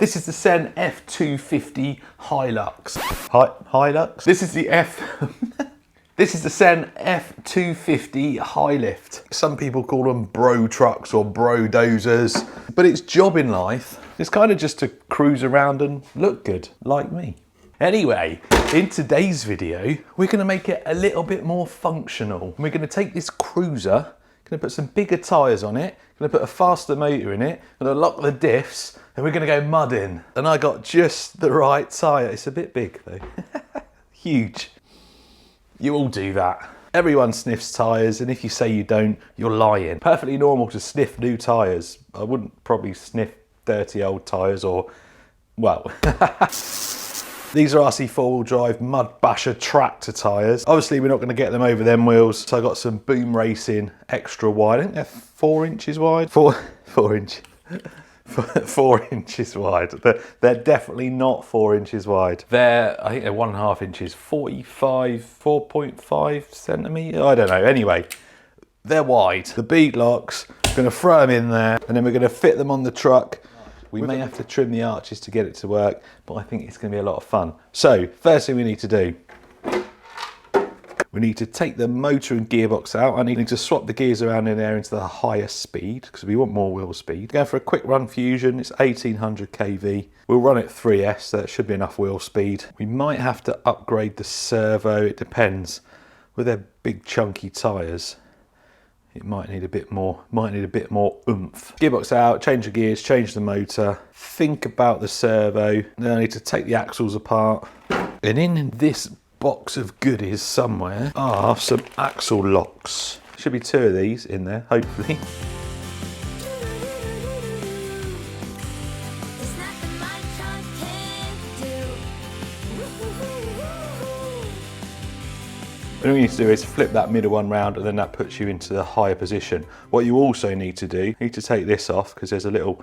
This is the Sen F250 Hilux. Hilux? This is the This is the Sen F250 High Lift. Some people call them bro trucks or bro dozers, but its job in life is kind of just to cruise around and look good, like me. Anyway, in today's video, we're gonna make it a little bit more functional. We're gonna take this cruiser, gonna put some bigger tyres on it, gonna put a faster motor in it, gonna lock the diffs, and we're gonna go mudding. And I got just the right tyre. It's a bit big though, huge. You all do that. Everyone sniffs tyres, and if you say you don't, you're lying. Perfectly normal to sniff new tyres. I wouldn't probably sniff dirty old tyres or, well. These are RC four-wheel drive Mud Basher tractor tyres. Obviously, we're not going to get them over them wheels, so I got some Boom Racing extra wide. I think they're 4 inches wide. 4 inches. 4 inches wide. They're definitely not 4 inches wide. I think they're 1.5 inches, 4.5 centimetres. I don't know. Anyway, they're wide. The bead locks, I'm going to throw them in there, and then we're going to fit them on the truck. We may have to trim the arches to get it to work, but I think it's going to be a lot of fun. So, first thing we need to do, we need to take the motor and gearbox out. I need to swap the gears around in there into the higher speed because we want more wheel speed. Going for a quick run fusion, it's 1800 kV. We'll run it 3S, so that should be enough wheel speed. We might have to upgrade the servo, it depends. With their big chunky tyres, it might need a bit more oomph. Gearbox out, change the gears, change the motor, think about the servo. Then I need to take the axles apart. And in this box of goodies somewhere are some axle locks. Should be 2 of these in there, hopefully. What you need to do is flip that middle one round, and then that puts you into the higher position. What you also need to do, you need to take this off because there's a little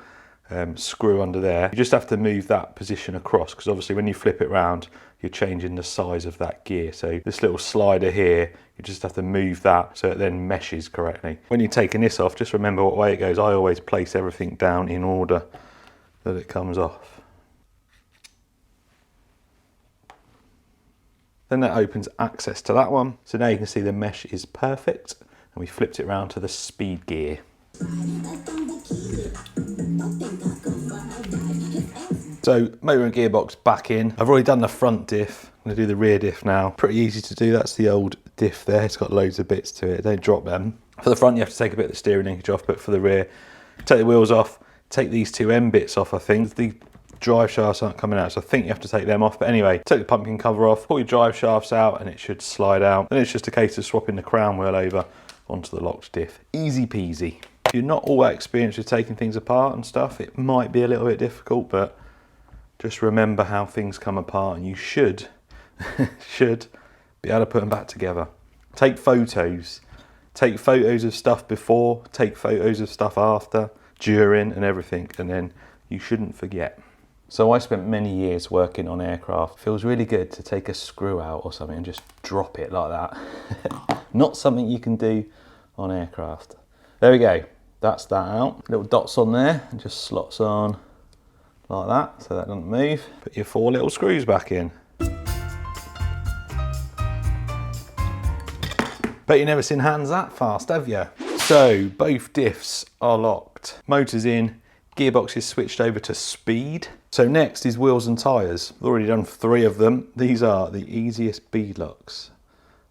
screw under there. You just have to move that position across because obviously when you flip it round, you're changing the size of that gear. So this little slider here, you just have to move that so it then meshes correctly. When you're taking this off, just remember what way it goes. I always place everything down in order that it comes off. Then that opens access to that one. So now you can see the mesh is perfect, and we flipped it around to the speed gear. So motor and gearbox back in. I've already done the front diff. I'm gonna do the rear diff now. Pretty easy to do. That's the old diff there. It's got loads of bits to it. Don't drop them. For the front, you have to take a bit of the steering linkage off, but for the rear, take the wheels off, take these 2 M bits off, I think. The drive shafts aren't coming out, so I think you have to take them off. But anyway, take the pumpkin cover off, pull your drive shafts out, and it should slide out. Then it's just a case of swapping the crown wheel over onto the locked diff. Easy peasy. If you're not all that experienced with taking things apart and stuff, it might be a little bit difficult, but just remember how things come apart, and you should be able to put them back together. Take photos. Take photos of stuff before, take photos of stuff after, during, and everything, and then you shouldn't forget. So I spent many years working on aircraft. It feels really good to take a screw out or something and just drop it like that. Not something you can do on aircraft. There we go, that's that out. Little dots on there, and just slots on like that, so that doesn't move. Put your 4 little screws back in. Bet you've never seen hands that fast, have you? So both diffs are locked. Motor's in, gearbox is switched over to speed. So next is wheels and tyres. I've already done 3 of them. These are the easiest bead locks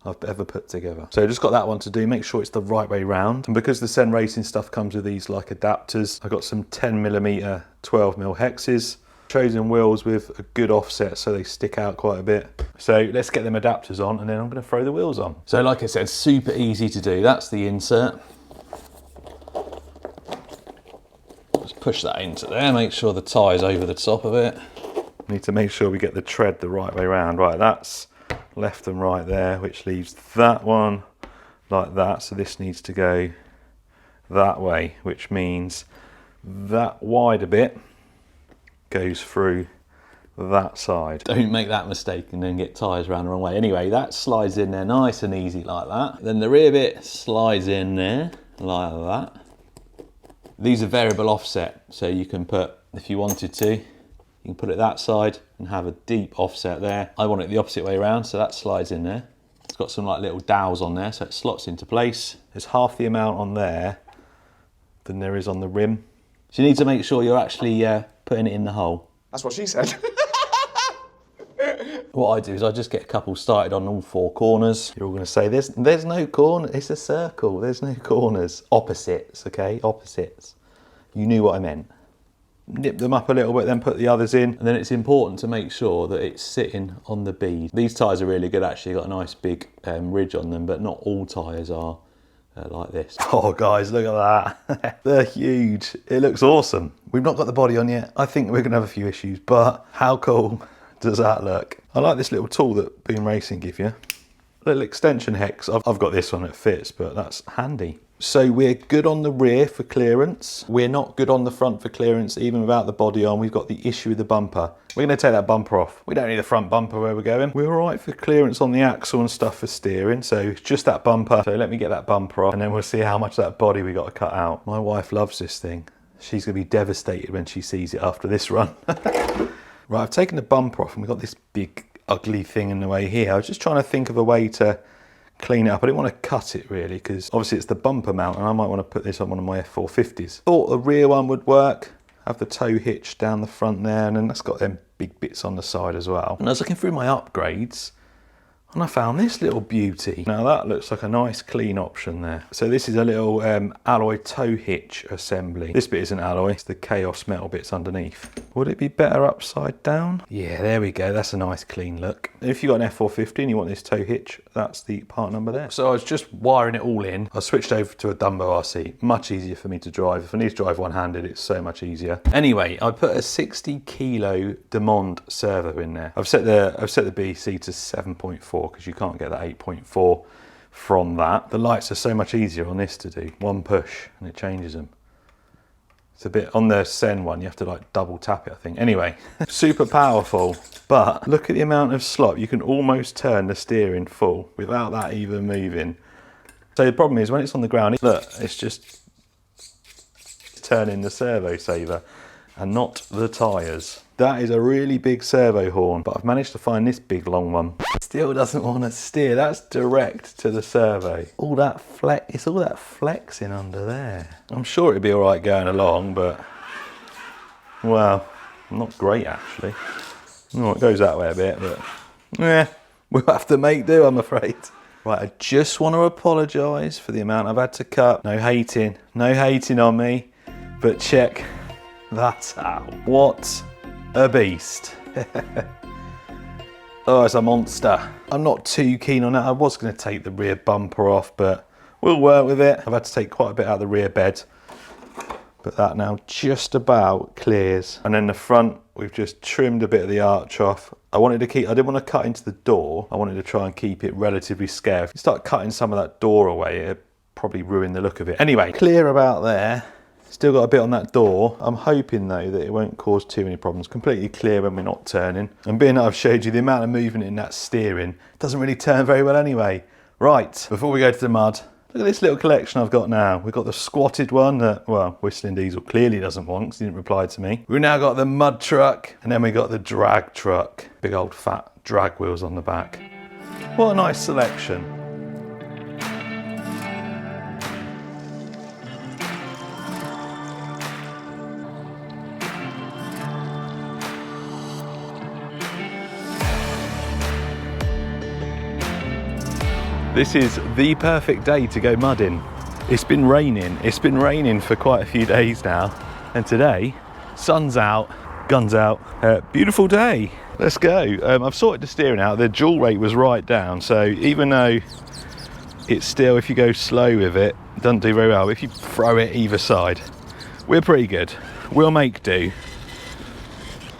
I've ever put together. So just got that one to do, make sure it's the right way round. And because the Sen Racing stuff comes with these like adapters, I got some 10mm 12mm hexes. Chosen wheels with a good offset so they stick out quite a bit. So let's get them adapters on, and then I'm going to throw the wheels on. So like I said, super easy to do. That's the insert. Just push that into there, make sure the tie's over the top of it. Need to make sure we get the tread the right way around. Right, that's left and right there, which leaves that one like that. So this needs to go that way, which means that wider bit goes through that side. Don't make that mistake and then get tyres around the wrong way. Anyway, that slides in there nice and easy like that. Then the rear bit slides in there like that. These are variable offset, so you can put, if you wanted to, You can put it that side and have a deep offset there. I want it the opposite way around, so that slides in there. It's got some like little dowels on there, so it slots into place. There's half the amount on there than there is on the rim. So you need to make sure you're actually putting it in the hole. That's what she said. What I do is I just get a couple started on all 4 corners. You're all going to say there's no corner, it's a circle, there's no corners. Opposites, okay, opposites. You knew what I meant. Nip them up a little bit, then put the others in. And then it's important to make sure that it's sitting on the bead. These tyres are really good actually, got a nice big ridge on them, but not all tyres are like this. Oh guys, look at that. They're huge. It looks awesome. We've not got the body on yet. I think we're gonna have a few issues, but how cool does that look? I like this little tool that Boom Racing give you. Little extension hex. I've got this one that fits, but that's handy. So we're good on the rear for clearance. We're not good on the front for clearance, even without the body on. We've got the issue with the bumper. We're gonna take that bumper off. We don't need the front bumper where we're going. We're all right for clearance on the axle and stuff for steering. So it's just that bumper. So let me get that bumper off and then we'll see how much of that body we got to cut out. My wife loves this thing. She's gonna be devastated when she sees it after this run. Right, I've taken the bumper off and we've got this big ugly thing in the way here. I was just trying to think of a way to clean it up. I didn't want to cut it really because obviously it's the bumper mount and I might want to put this on one of my F450s. Thought the rear one would work. Have the tow hitch down the front there and then that's got them big bits on the side as well. And I was looking through my upgrades and I found this little beauty. Now that looks like a nice clean option there. So this is a little alloy tow hitch assembly. This bit isn't alloy, it's the Chaos metal bits underneath. Would it be better upside down? Yeah, there we go, that's a nice clean look. If you've got an F450 and you want this tow hitch, that's the part number there. So I was just wiring it all in. I switched over to a Dumbo RC, much easier for me to drive. If I need to drive one-handed, it's so much easier. Anyway, I put a 60 kilo Demond servo in there. I've set the BC to 7.4 because you can't get that 8.4 from that. The lights are so much easier on this to do. One push and it changes them. It's a bit, on the Sen one, you have to like double tap it, I think. Anyway, super powerful, but look at the amount of slop. You can almost turn the steering full without that even moving. So the problem is when it's on the ground, look, it's just turning the servo saver and not the tyres. That is a really big servo horn, but I've managed to find this big long one. Still doesn't want to steer, that's direct to the servo. All that it's all that flexing under there. I'm sure it'd be all right going along, but, well, not great actually. Oh, it goes that way a bit, but, yeah, we'll have to make do, I'm afraid. Right, I just want to apologise for the amount I've had to cut. No hating on me, but check that out. What a beast. Oh, it's a monster. I'm not too keen on that. I was going to take the rear bumper off, but we'll work with it. I've had to take quite a bit out of the rear bed, but that now just about clears. And then the front, we've just trimmed a bit of the arch off. I didn't want to cut into the door. I wanted to try and keep it relatively square. If you start cutting some of that door away, it'd probably ruin the look of it. Anyway, clear about there. Still got a bit on that door. I'm hoping though that it won't cause too many problems. Completely clear when we're not turning. And being that I've showed you the amount of movement in that steering, it doesn't really turn very well anyway. Right, before we go to the mud, look at this little collection I've got now. We've got the squatted one that, well, Whistling Diesel clearly doesn't want because he didn't reply to me. We've now got the mud truck and then we got the drag truck. Big old fat drag wheels on the back. What a nice selection. This is the perfect day to go mudding. It's been raining for quite a few days now. And today, sun's out, guns out, beautiful day. Let's go. I've sorted the steering out. The dual rate was right down. So even though it's still, if you go slow with it, it doesn't do very well. If you throw it either side, we're pretty good. We'll make do.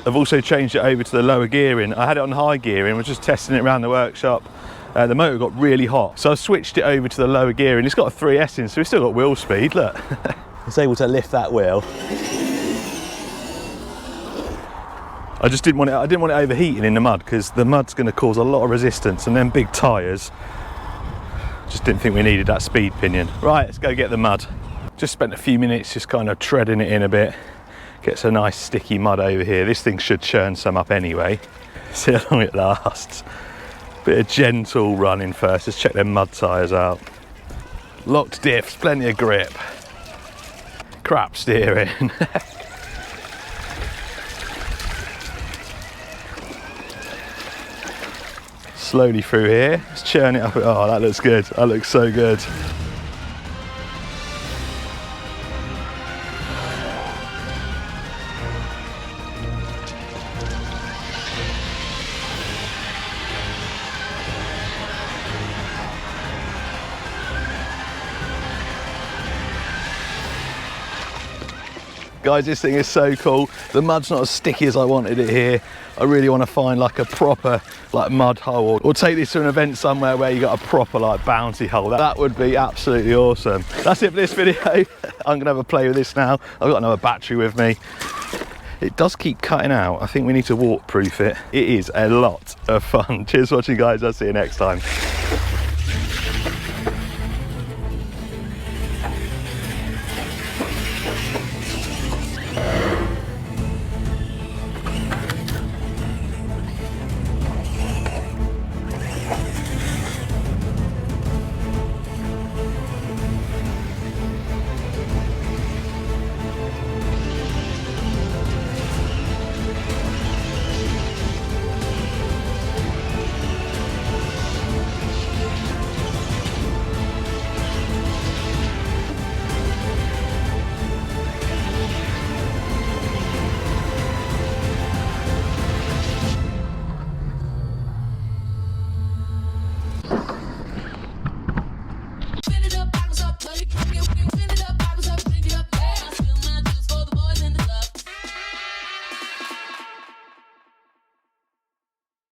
I've also changed it over to the lower gearing. I had it on high gearing, was just testing it around the workshop. The motor got really hot, so I switched it over to the lower gear, and it's got a 3S in, so we've still got wheel speed, look. It's able to lift that wheel. I just didn't want it overheating in the mud, because the mud's going to cause a lot of resistance, and then big tyres. Just didn't think we needed that speed pinion. Right, let's go get the mud. Just spent a few minutes just kind of treading it in a bit, Gets a nice sticky mud over here. This thing should churn some up anyway. See how long it lasts. Bit of gentle running first. Let's check them mud tyres out. Locked diffs, plenty of grip. Crap steering. Slowly through here. Let's churn it up. Oh, that looks good. That looks so good. Guys, this thing is so cool. The mud's not as sticky as I wanted it here. I really want to find like a proper like mud hole, or take this to an event somewhere where you got a proper like bounty hole. That would be absolutely awesome. That's it for this video. I'm gonna have a play with this now. I've got another battery with me. It does keep cutting out. I think we need to waterproof it. It is a lot of fun. Cheers for watching, guys. I'll see you next time.